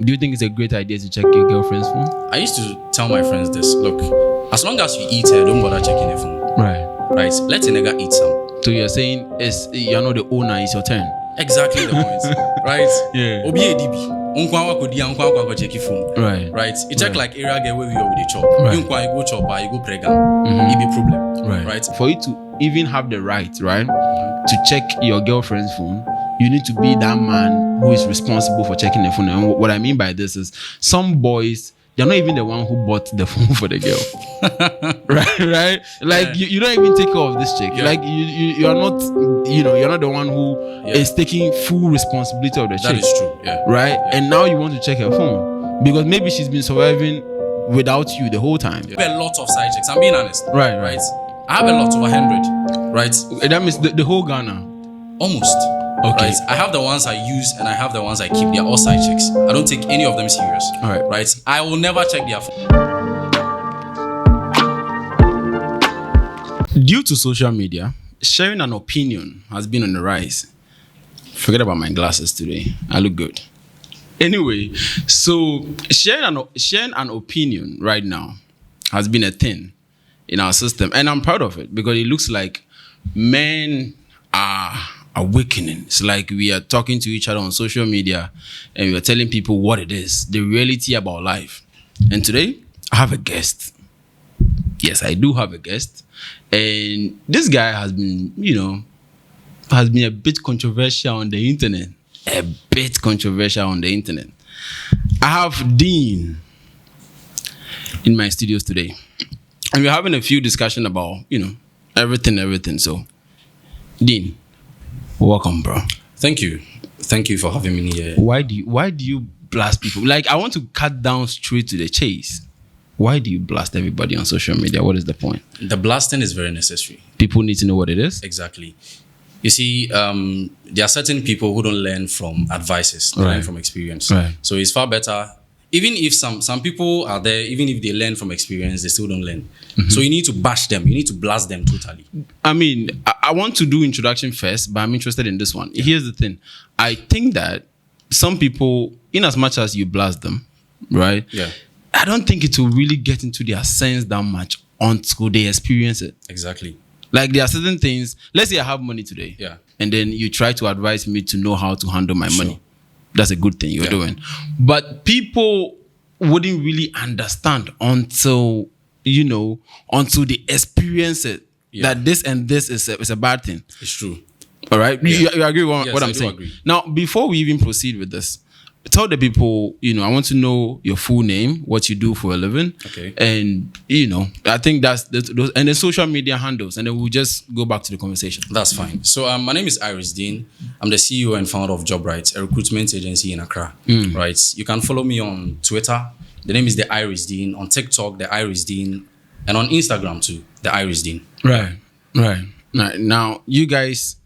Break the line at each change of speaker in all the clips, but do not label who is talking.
Do you think it's a great idea to check your girlfriend's phone?
I used to tell my friends this. Look, as long as you eat her, don't bother checking her phone.
Right.
Right? Let the nigga eat some.
So you're saying you're not the owner, it's your turn.
Exactly the point. Right?
Yeah.
Obi edibi. Unkwa check your phone.
Right.
Right? You check like area get where we are with the chop.
Right.
You go chop or you go pregnant. It be problem. Right?
For you to even have the right, to check your girlfriend's phone, you need to be that man who is responsible for checking the phone. And what I mean by this is some boys, they're not even the one who bought the phone for the girl. right? Like you don't even take care of this chick. Like you are not, you're not the one who is taking full responsibility of the chick.
That is true.
Right?
Yeah.
And now you want to check her phone because maybe she's been surviving without you the whole time.
I have a lot of side chicks. I'm being honest.
Right.
I have a lot, over 100. Right?
That means the whole Ghana.
Almost.
Okay.
Right? I have the ones I use and I have the ones I keep. They're all side chicks. I don't take any of them serious.
All right.
Right? I will never check their phone.
Due to social media, sharing an opinion has been on the rise. Forget about my glasses today. I look good. Anyway, so sharing an opinion right now has been a thing in our system. And I'm proud of it because it looks like men are awakening. It's like we are talking to each other on social media and we are telling people what it is, the reality about life. And today, I have a guest. Yes, I do have a guest. And this guy has been, a bit controversial on the internet. I have Deen in my studios today. And we're having a few discussions about, everything. So, Deen, welcome, bro.
Thank you for having me here.
Why do you blast people? Like, I want to cut down straight to the chase. Why do you blast everybody on social media? What is the point?
The blasting is very necessary.
People need to know what it is.
Exactly. You see, there are certain people who don't learn from advices, they learn from experience.
Right.
So it's far better. Even if some people are there, even if they learn from experience, they still don't learn. So you need to bash them. You need to blast them totally.
I mean, I want to do introduction first, but I'm interested in this one. Here's the thing. I think that some people, in as much as you blast them, right?
Yeah.
I don't think it will really get into their sense that much until they experience it.
Exactly.
Like there are certain things, let's say I have money today.
Yeah.
And then you try to advise me to know how to handle my money. That's a good thing you're doing. But people wouldn't really understand until they experience it. That this and this is a bad thing.
It's true.
All right?
Yeah.
You agree with
Yes,
what I'm
I do
saying?
agree.
Now, before we even proceed with this, tell the people, I want to know your full name, what you do for a living.
Okay.
And, I think that's those, and the social media handles, and then we'll just go back to the conversation.
That's fine. So my name is Deen. I'm the CEO and founder of Job Rights, a recruitment agency in Accra. Right. You can follow me on Twitter. The name is the Iris Deen. On TikTok, the Iris Deen. And on Instagram too, the Iris Deen.
Right. Now, you guys,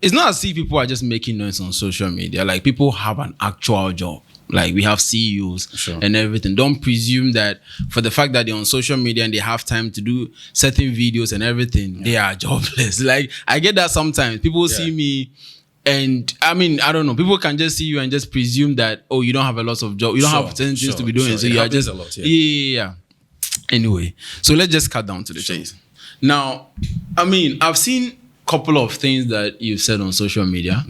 it's not as if people are just making noise on social media. Like, people have an actual job. Like, we have CEOs and everything. Don't presume that for the fact that they're on social media and they have time to do certain videos and everything, they are jobless. Like, I get that sometimes. People see me and, I mean, I don't know. People can just see you and just presume that, oh, you don't have a lot of jobs. You don't have certain things to be doing. So you are just...
a lot,
yeah. Anyway, so let's just cut down to the chase. Now, I mean, I've seen couple of things that you've said on social media.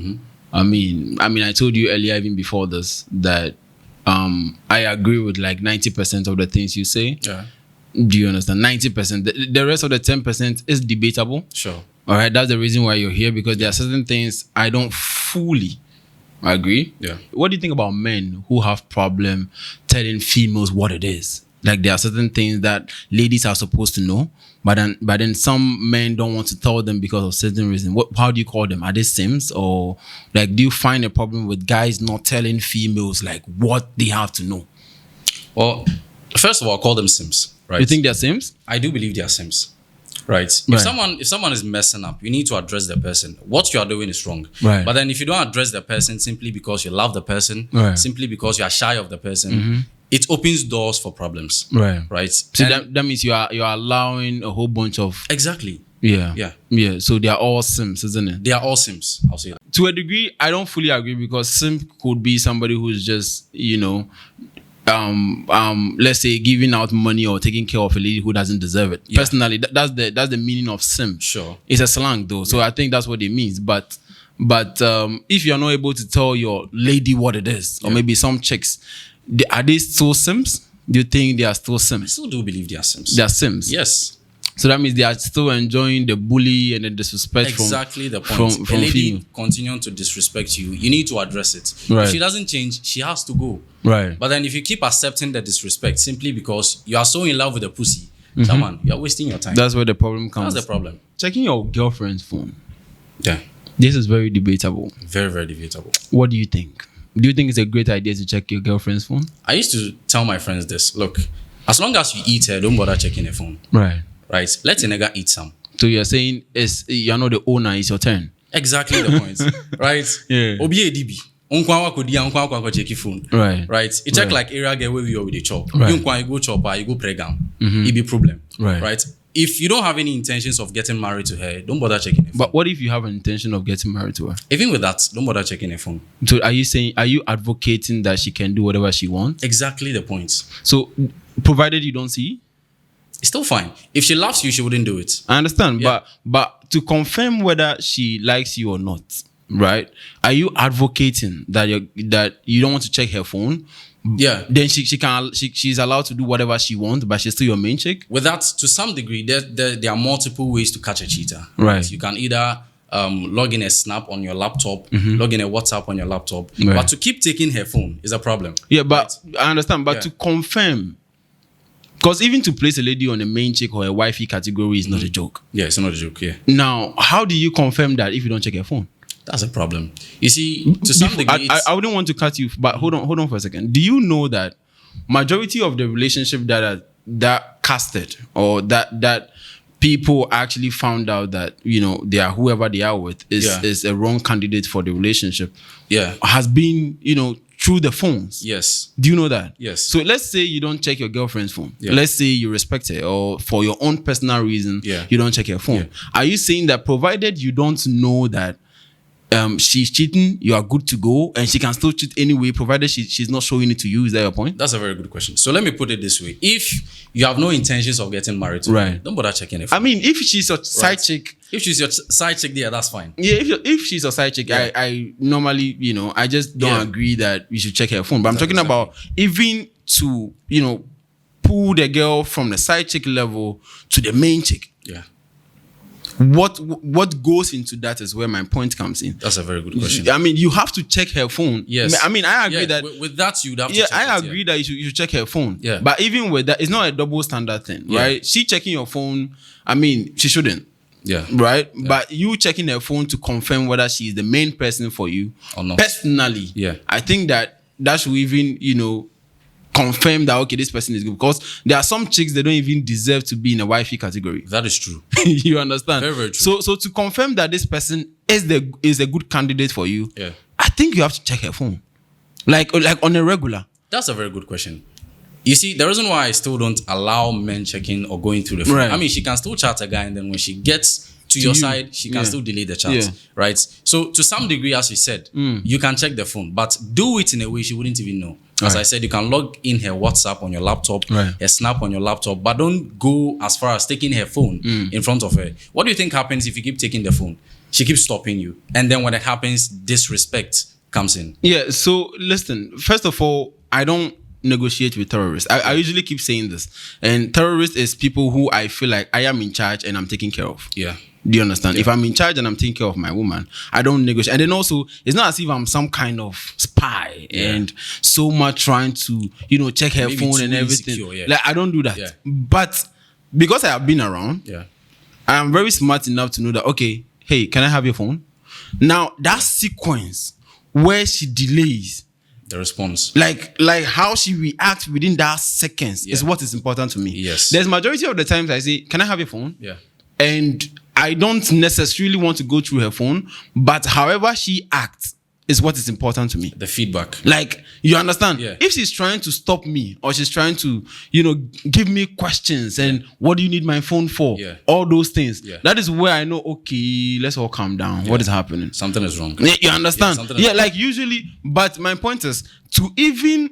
I mean, I told you earlier, even before this, that I agree with like 90% of the things you say.
Yeah.
Do you understand? 90%. The rest of the 10% is debatable.
Sure.
All right. That's the reason why you're here, because there are certain things I don't fully agree.
Yeah.
What do you think about men who have problem telling females what it is? Like, there are certain things that ladies are supposed to know, but then some men don't want to tell them because of certain reasons. How do you call them? Are they simps? Or like, do you find a problem with guys not telling females like what they have to know?
Well, first of all, call them simps. Right?
You think they're simps?
I do believe they are simps. Right. If someone is messing up, you need to address the person. What you are doing is wrong.
Right.
But then if you don't address the person simply because you love the person, simply because you are shy of the person, it opens doors for problems. Right.
So that means you're allowing a whole bunch of
Exactly.
Yeah. So they are all sims, isn't it?
They are all sims. I'll say that.
To a degree, I don't fully agree because simp could be somebody who's just, let's say giving out money or taking care of a lady who doesn't deserve it.
Yeah.
Personally, that's the meaning of simp.
Sure.
It's a slang though, so I think that's what it means. But if you're not able to tell your lady what it is, or maybe some chicks, are they still simps? Do you think they are still
I
simps?
still do believe they are simps.
They are simps.
Yes.
So that means they are still enjoying the bully and the disrespect
Exactly the
from
point. A lady
female.
continuing to disrespect you, you need to address it.
Right.
If she doesn't change, she has to go.
Right.
But then if you keep accepting the disrespect simply because you are so in love with the pussy, man, you are wasting your time.
That's where the problem comes.
That's the problem.
Checking your girlfriend's phone.
Yeah.
This is very debatable.
Very, very debatable.
What do you think? Do you think it's a great idea to check your girlfriend's phone?
I used to tell my friends this. Look, as long as you eat her, don't bother checking her phone.
Right.
Right? Let a nigga eat some.
So you're saying you're not the owner, it's your turn.
Exactly the point. Right?
Yeah.
Obi edibi. Unkwa check your phone.
Right.
Right? It check
Right.
like area get where you are with the chop.
Right.
You go chop, you go pregam. It be problem.
Right.
Right? If you don't have any intentions of getting married to her, don't bother checking her phone.
But what if you have an intention of getting married to her?
Even with that, don't bother checking her phone.
So are you advocating that she can do whatever she wants?
Exactly the point.
So provided you don't see?
It's still fine. If she loves you, she wouldn't do it.
I understand,
Yeah.
but to confirm whether she likes you or not, right? Are you advocating that you don't want to check her phone?
Yeah.
Then she's allowed to do whatever she wants, but she's still your main chick?
With that, to some degree, there are multiple ways to catch a cheater.
Right.
You can either log in a Snap on your laptop, log in a WhatsApp on your laptop.
Right.
But to keep taking her phone is a problem.
Yeah, but I understand. But
Yeah.
to confirm, because even to place a lady on a main chick or a wifey category is not a joke.
Yeah, it's not a joke. Yeah.
Now, how do you confirm that if you don't check your phone?
That's a problem. You see, to some degree,
I wouldn't want to cut you, but hold on for a second. Do you know that majority of the relationship that casted or that people actually found out that they are whoever they are with is a wrong candidate for the relationship?
Yeah.
Has been through the phones.
Yes.
Do you know that?
Yes.
So let's say you don't check your girlfriend's phone.
Yeah.
Let's say you respect her, or for your own personal reason,
Yeah.
you don't check her phone.
Yeah.
Are you saying that provided you don't know that she's cheating, you are good to go, and she can still cheat anyway, provided she's not showing it to you? Is that your point?
That's a very good question. So let me put it this way. If you have no intentions of getting married to her,
Right.
don't bother checking her phone.
I mean, if she's a side
Right.
chick,
If she's your side chick there, that's fine.
yeah, if she's a side chick,
Yeah.
I normally, I just don't
Yeah.
agree that you should check her phone. But I'm talking
Exactly.
about even to, pull the girl from the side chick level to the main chick.
Yeah.
What goes into that is where my point comes in.
That's a very good question.
I mean, you have to check her phone.
Yes.
I mean, I agree
Yeah,
that.
with that you'd have to
Yeah,
check
I
it,
agree that you should check her phone.
Yeah.
But even with that, it's not a double standard thing,
Yeah.
right? She checking your phone, I mean, she shouldn't,
Yeah.
right? But you checking her phone to confirm whether she is the main person for you
Or not.
personally.
Yeah.
I think that should even, confirm that, okay, this person is good. Because there are some chicks that don't even deserve to be in a wifey category.
That is true.
You understand?
Very, very true.
So to confirm that this person is a good candidate for you,
Yeah.
I think you have to check her phone, like on a regular.
That's a very good question. You see, the reason why I still don't allow men checking or going through the phone,
Right.
I mean, she can still chat a guy, and then when she gets to your
you.
side, she can
Yeah.
still delete the chat,
Yeah.
right? So to some degree, as you said, you can check the phone, but do it in a way she wouldn't even know. As
Right.
I said, you can log in her WhatsApp on your laptop,
Right.
her Snap on your laptop, but don't go as far as taking her phone in front of her. What do you think happens if you keep taking the phone? She keeps stopping you. And then when it happens, disrespect comes in.
Yeah. So listen, first of all, I don't negotiate with terrorists. I usually keep saying this, and terrorists is people who I feel like I am in charge and I'm taking care of.
Yeah.
Do you understand? If I'm in charge and I'm taking care of my woman, I don't negotiate. And then also, it's not as if I'm some kind of spy and so much trying to, check her
Maybe
phone
too
and everything.
insecure, yeah.
Like, I don't do that.
Yeah.
But because I have been around,
Yeah.
I'm very smart enough to know that, okay, hey, can I have your phone? Now, that sequence where she delays,
The response.
like how she reacts within that seconds is what is important to me.
Yes.
There's majority of the times I say, can I have your phone?
Yeah.
And I don't necessarily want to go through her phone, but however she acts is what is important to me.
The feedback.
Like, you understand?
Yeah.
If she's trying to stop me or she's trying to, you know, give me questions and what do you need my phone for?
Yeah.
All those things.
Yeah.
That is where I know, okay, let's all calm down.
Yeah.
What is happening?
Something is wrong.
Yeah, you understand?
Yeah,
like usually, but my point is to even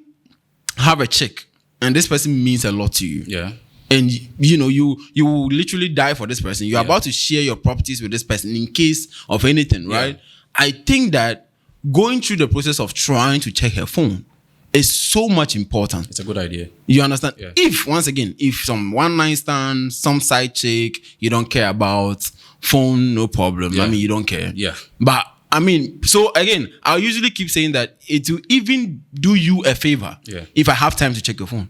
have a chick and this person means a lot to you.
Yeah.
And you know, you will literally die for this person. You're about to share your properties with this person in case of anything, right?
Yeah.
I think that going through the process of trying to check her phone is so much important.
It's a good idea.
You understand?
Yeah.
If some one night stand, some side chick you don't care about, phone, no problem.
Yeah.
I mean, you don't care.
Yeah.
But I mean, so again, I'll usually keep saying that it will even do you a favor if I have time to check your phone.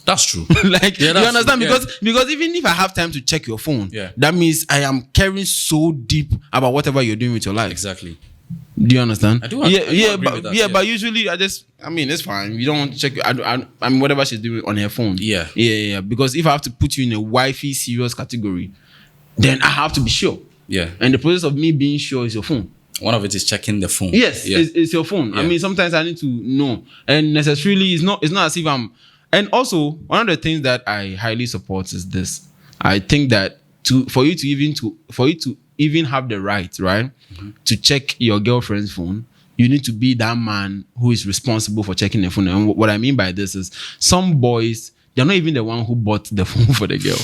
That's true.
Like, you understand?
True.
Because even if I have time to check your phone,
Yeah.
that means I am caring so deep about whatever you're doing with your life.
Exactly.
Do you understand?
I do agree with that,
but usually I mean, it's fine. You don't want to check. I mean, whatever she's doing on her phone. Yeah. Because if I have to put you in a wifey serious category, then I have to be sure.
Yeah.
And the process of me being sure is your phone.
One of it is checking the phone.
Yes, it's your phone.
Yeah.
I mean, sometimes I need to know, and necessarily it's not as if I'm. And also, one of the things that I highly support is this. I think that for you to even have the right, to check your girlfriend's phone, you need to be that man who is responsible for checking the phone. And what I mean by this is, some boys, they're not even the one who bought the phone for the girl.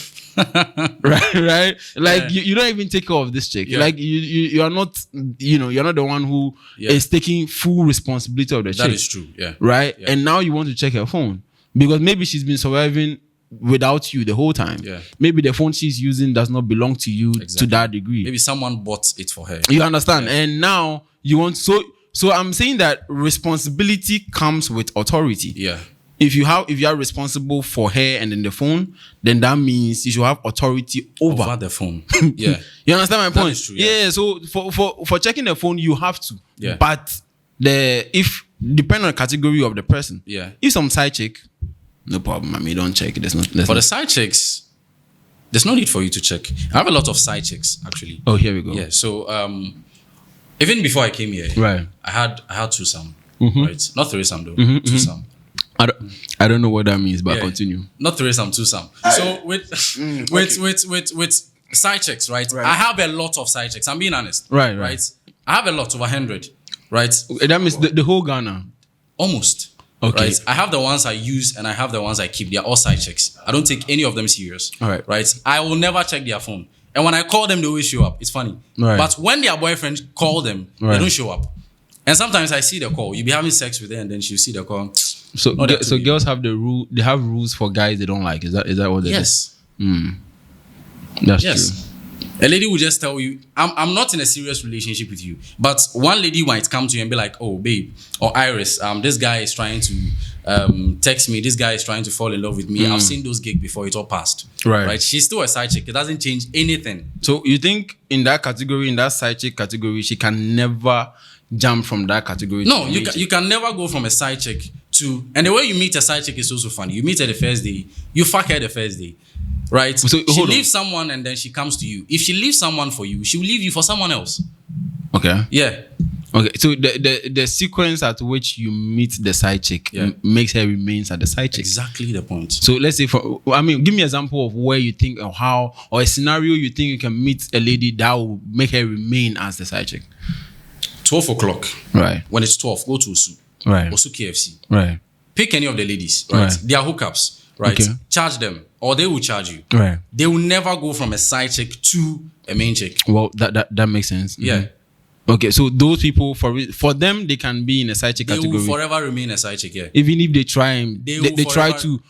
right? Like, you don't even take care of this chick.
Yeah.
Like, you are not, you're not the one who is taking full responsibility of the chick.
That is true. Yeah.
Right?
Yeah.
And now you want to check her phone because maybe she's been surviving without you the whole time.
Yeah.
Maybe the phone she's using does not belong to you to that degree.
Maybe someone bought it for her.
You understand? And now you want so I'm saying that responsibility comes with authority.
Yeah.
If you are responsible for her and then the phone, then that means you should have authority over
the phone. Yeah.
You understand my point?
That is true, yeah.
So for checking the phone, you have to.
Yeah.
But depending on the category of the person.
Yeah.
If some side chick, no problem. I mean, don't check it.
For the side chicks, there's no need for you to check. I have a lot of side chicks actually.
Oh, here we go.
Yeah. So even before I came here,
right,
I had twosome. Right, not threesome though. Twosome.
I don't know what that means, but continue.
Not threesome, twosome. So with side chicks, right? I have a lot of side chicks. I'm being honest.
Right.
I have a lot, over 100. Right.
That means the whole Ghana.
Almost.
Okay.
Right. I have the ones I use and I have the ones I keep. They're all side chicks. I don't take any of them serious.
All right.
Right. I will never check their phone. And when I call them, they always show up. It's funny.
Right.
But when their boyfriend call them, they don't show up. And sometimes I see the call. You be having sex with her and then she'll see the call.
So girls have the rule. They have rules for guys they don't like. Is that what they do?
Yes.
That's
yes.
true.
A lady will just tell you, I'm not in a serious relationship with you. But one lady might come to you and be like, oh, babe, or Iris, this guy is trying to text me. This guy is trying to fall in love with me. I've seen those gigs before. It all passed. Right. She's still a side chick. It doesn't change anything.
So you think in that side chick category, she can never jump from that category?
No, you can never go from a side chick to... And the way you meet a side chick is also funny. You meet her the first day. You fuck her the first day. Right? So she leaves someone and then she comes to you. If she leaves someone for you, she will leave you for someone else.
Okay.
Yeah.
Okay. So the sequence at which you meet the side chick makes her remains at the side chick.
Exactly the point.
So let's say give me an example of where you think or how or a scenario you think you can meet a lady that will make her remain as the side chick.
12 o'clock.
Right.
When it's 12, go to Osu.
Right.
Osu KFC.
Right.
Pick any of the ladies. Right. They are hookups. Right. Okay. Charge them. Or they will charge you.
Right.
They will never go from a side chick to a main chick.
Well, that makes sense.
Yeah.
Mm-hmm. Okay, so those people for them they can be in a side chick category.
They will forever remain a side chick. Yeah.
Even if they try, they try to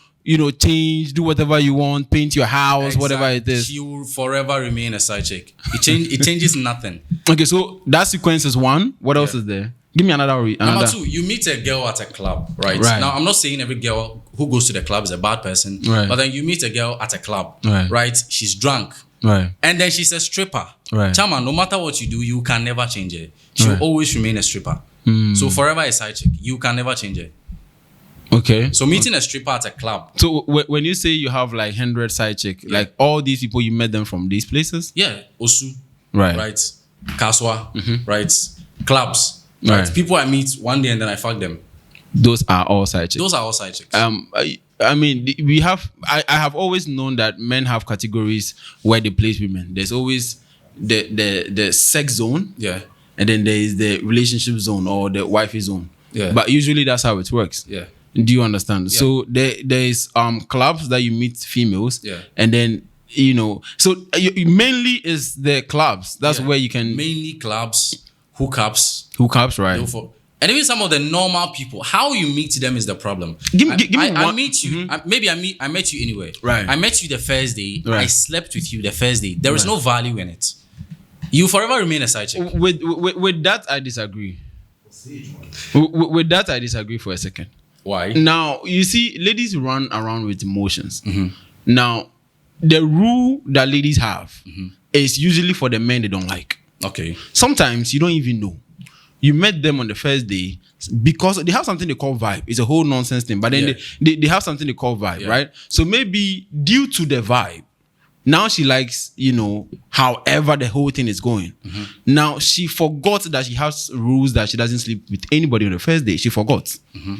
change, do whatever you want, paint your house, whatever it is.
She will forever remain a side chick. It changes nothing.
Okay, so that sequence is one. What else is there? Give me another.
Number two, you meet a girl at a club, right? Now, I'm not saying every girl who goes to the club is a bad person, but then you meet a girl at a club, right? She's drunk, right? And then she's a stripper, right? Chama, no matter what you do, you can never change her. She will always remain a stripper. So forever a side chick. You can never change her.
Okay.
So meeting a stripper at a club.
So when you say you have like 100 side chick, like all these people, you met them from these places?
Yeah, Osu,
right?
Kaswa, right? Clubs. Right? People I meet one day and then I fuck them.
Those are all side chicks.
Those are all side chicks.
I mean, we have. I have always known that men have categories where they place women. There's always the sex zone,
yeah,
and then there is the relationship zone or the wifey zone.
Yeah.
But usually that's how it works.
Yeah.
Do you understand?
Yeah.
So there is clubs that you meet females.
Yeah.
And then so mainly is the clubs. That's where you can
mainly clubs,
hookups, right?
And even some of the normal people, how you meet them is the problem.
Give me one.
I meet you. Mm-hmm. I met you anyway.
Right.
I met you the first day.
Right.
I slept with you the first day. There is no value in it. You forever remain a side chick.
With that, I disagree. With that, I disagree for a second.
Why?
Now, you see, ladies run around with emotions.
Mm-hmm.
Now, the rule that ladies have is usually for the men they don't like.
Okay.
Sometimes you don't even know. You met them on the first day because they have something they call vibe. It's a whole nonsense thing. But then they have something they call vibe, right? So maybe due to the vibe, now she likes, however the whole thing is going. Mm-hmm. Now she forgot that she has rules that she doesn't sleep with anybody on the first day. She forgot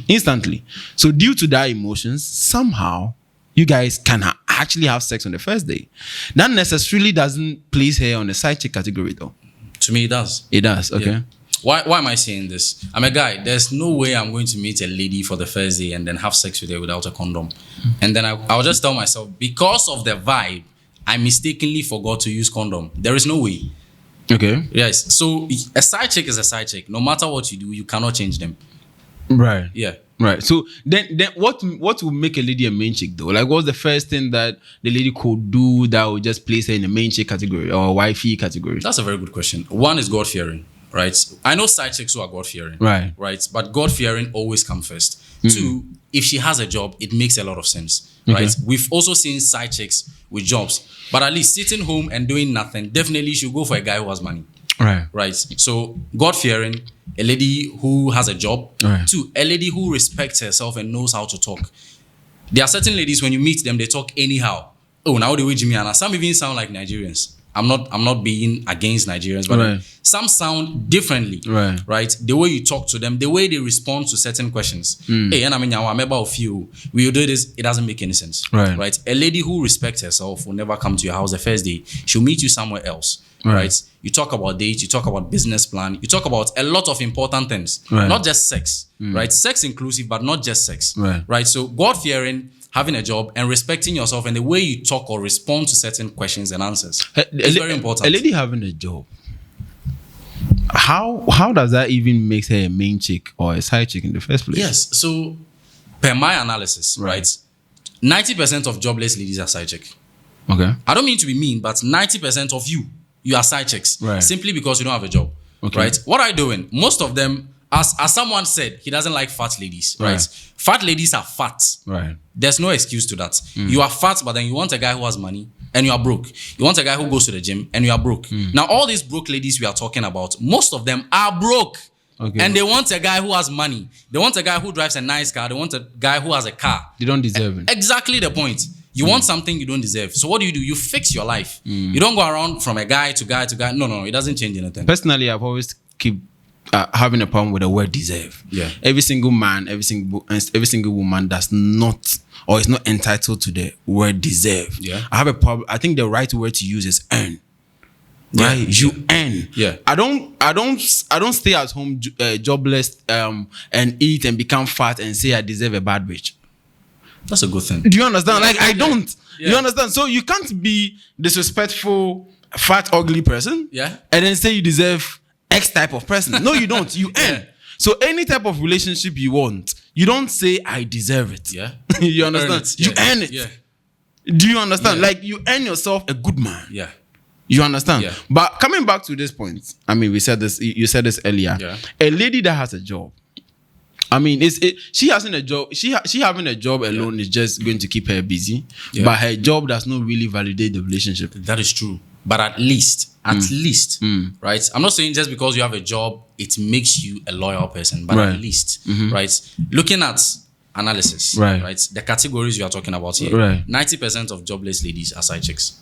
instantly. So due to that emotions, somehow you guys can actually have sex on the first day. That necessarily doesn't place her on the side chick category though.
To me, it does.
It does, okay.
Yeah. Why am I saying this? I'm a guy. There's no way I'm going to meet a lady for the first day and then have sex with her without a condom. And then I'll just tell myself, because of the vibe, I mistakenly forgot to use condom. There is no way.
Okay.
Yes. So a side chick is a side chick. No matter what you do, you cannot change them.
Right.
Yeah.
Right. So then what will make a lady a main chick though? Like what's the first thing that the lady could do that would just place her in the main chick category or wifey category?
That's a very good question. One is God fearing. Right. I know side chicks who are God fearing.
Right.
Right. But God fearing always come first. Two, if she has a job, it makes a lot of sense.
Okay.
Right. We've also seen side chicks with jobs, but at least sitting home and doing nothing, definitely should go for a guy who has money.
Right.
Right. So God fearing, a lady who has a job.
Right.
Two, a lady who respects herself and knows how to talk. There are certain ladies when you meet them, they talk anyhow. Oh, now the way Jimmy Anna. Some even sound like Nigerians. I'm not being against Nigerians, but some sound differently.
Right.
Right. The way you talk to them, the way they respond to certain questions. Hey, and I mean, I'm about you. We will do this. It doesn't make any sense.
Right.
Right. A lady who respects herself will never come to your house the first day. She'll meet you somewhere else. Right. You talk about dates. You talk about business plan. You talk about a lot of important things.
Right.
Not just sex. Right. Sex inclusive, but not just sex.
Right.
Right. So God fearing, having a job and respecting yourself and the way you talk or respond to certain questions and answers is very important.
A lady having a job, how does that even make her a main chick or a side chick in the first place?
Yes. So per my analysis, right, 90% of jobless ladies are side chick.
Okay.
I don't mean to be mean, but 90% of you are side chicks.
Right.
Simply because you don't have a job.
Okay.
Right. What are you doing? Most of them, as someone said, he doesn't like fat ladies. Right. Fat ladies are fat.
Right.
There's no excuse to that. You are fat, but then you want a guy who has money and you are broke. You want a guy who goes to the gym and you are broke. Now, all these broke ladies we are talking about, most of them are broke.
Okay.
And they want a guy who has money. They want a guy who drives a nice car. They want a guy who has a car.
They don't deserve it.
Exactly the point. You want something you don't deserve. So what do? You fix your life. You don't go around from a guy to guy to guy. No, it doesn't change anything.
Personally, I've always keep having a problem with the word deserve.
Yeah.
Every single man, every single woman does not or is not entitled to the word deserve.
Yeah.
I have a problem. I think the right word to use is earn. Right. You earn.
Yeah.
I don't stay at home jobless and eat and become fat and say I deserve a bad bitch.
That's a good thing.
Do you understand? Like I don't.
Yeah.
You understand? So you can't be disrespectful, fat, ugly person.
Yeah.
And then say you deserve X type of person. No, you don't. You earn.
Yeah.
So any type of relationship you want, you don't say I deserve it.
Yeah.
You understand? You earn it.
Yeah.
Do you understand?
Yeah.
Like you earn yourself a good man.
Yeah.
You understand?
Yeah.
But coming back to this point, I mean, we said this. You said this earlier.
Yeah.
A lady that has a job. I mean, she having a job. She having a job alone is just going to keep her busy.
Yeah.
But her job does not really validate the relationship.
That is true. But at least, right? I'm not saying just because you have a job, it makes you a loyal person. But
Right.
at least, right? Looking at analysis,
Right.
The categories you are talking about here,
Right.
90% of jobless ladies are side chicks.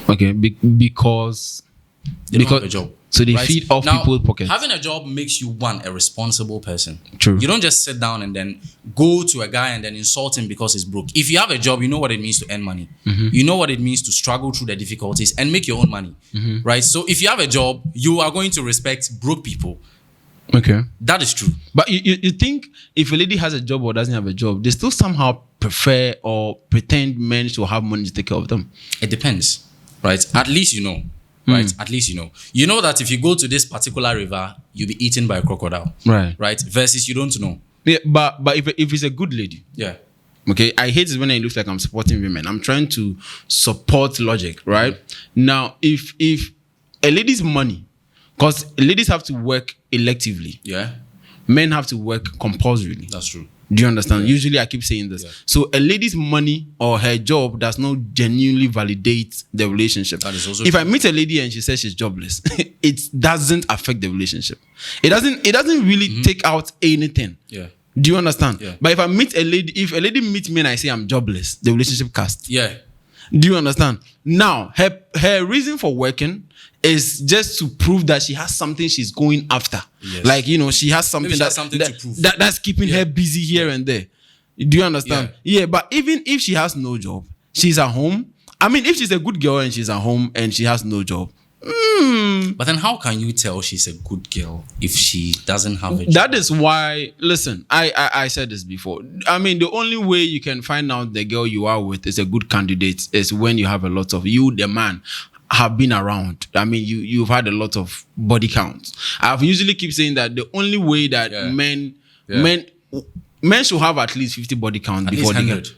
Okay, because
They don't have a job.
So they
right?
feed off
Now,
people's pockets.
Having a job makes you a responsible person.
True.
You don't just sit down and then go to a guy and then insult him because he's broke. If you have a job, you know what it means to earn money. You know what it means to struggle through the difficulties and make your own money. Right? So if you have a job, you are going to respect broke people.
Okay.
That is true.
But you think if a lady has a job or doesn't have a job, they still somehow prefer or pretend men should have money to take care of them?
It depends. Right? At least you know. Right? At least you know. You know that if you go to this particular river, you'll be eaten by a crocodile.
Right.
Right? Versus you don't know.
Yeah, but if it's a good lady,
Yeah.
okay, I hate it when it looks like I'm supporting women. I'm trying to support logic, right? Now, if a lady's money, because ladies have to work electively,
Yeah.
men have to work compulsorily.
That's true.
Do you understand? Usually I keep saying this. So a lady's money or her job does not genuinely validate the relationship.
That is also
if
true.
I meet a lady and she says she's jobless, it doesn't affect the relationship. It doesn't really take out anything.
Yeah.
Do you understand?
Yeah.
But if a lady meets me and I say I'm jobless, the relationship cast.
Yeah.
Do you understand? Now, her reason for working is just to prove that she has something she's going after.
Yes.
Like, she has something,
Maybe she has something to prove.
that's keeping her busy here and there. Do you understand? Yeah, but even if she has no job, she's at home. I mean, if she's a good girl and she's at home and she has no job,
But then how can you tell she's a good girl if she doesn't have a job?
that is why, listen, I said this before. I mean, the only way you can find out the girl you are with is a good candidate is when you have a lot of, you, the man, have been around. I mean, you've had a lot of body counts. I've usually keep saying that the only way that men should have at least 50 body count before they get.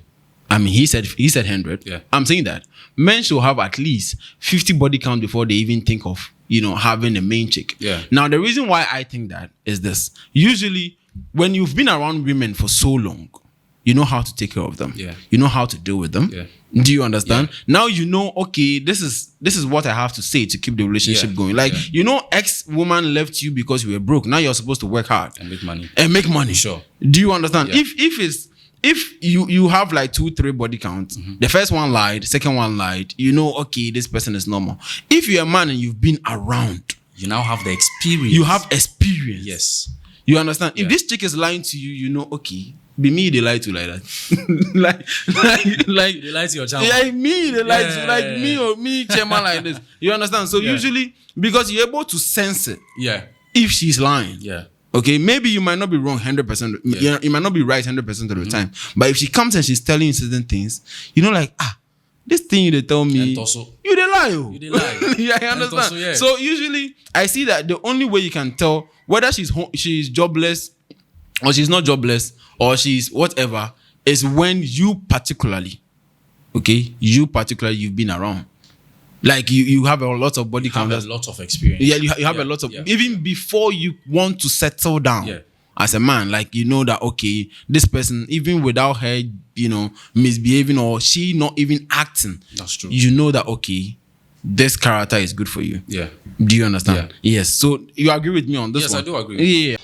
I mean, he said 100.
Yeah.
I'm saying that men should have at least 50 body count before they even think of, having a main chick.
Yeah.
Now, the reason why I think that is this. Usually, when you've been around women for so long, you know how to take care of them.
Yeah.
You know how to deal with them.
Yeah.
Do you understand? Now you know, okay, this is what I have to say to keep the relationship going. Like, ex-woman left you because you were broke. Now you're supposed to work hard.
And make money.
Sure. Do you understand?
Yeah.
If you have like 2-3 body counts, the first one lied, second one lied, okay, this person is normal. If you're a man and you've been around,
You now have the experience.
you have experience.
Yes.
You understand? If this chick is lying to you, okay, be me they lie to like that. like
They lie to your child.
like me they lie to
Yeah.
like me or me chairman like this. You understand? So usually because you're able to sense it
Yeah.
if she's lying.
Yeah.
Okay, maybe you might not be wrong 100%.
Yeah.
You might not be right 100% of the time. But if she comes and she's telling you certain things, this thing they tell me,
And also,
you they lie. Oh.
You dey lie.
Yeah, I
And
understand.
also, yeah.
So usually, I see that the only way you can tell whether she's jobless or she's not jobless or she's whatever is when you particularly, you've been around. Like you have a lot of body count.
have a lot of experience.
Yeah, you have a lot of even before you want to settle down.
Yeah.
As a man, like that okay, this person, even without her, misbehaving or she not even acting,
That's true.
you know that okay, this character is good for you.
Yeah.
Do you understand?
Yeah.
Yes. So you agree with me on this
Yes,
one?
I do agree.
Yeah.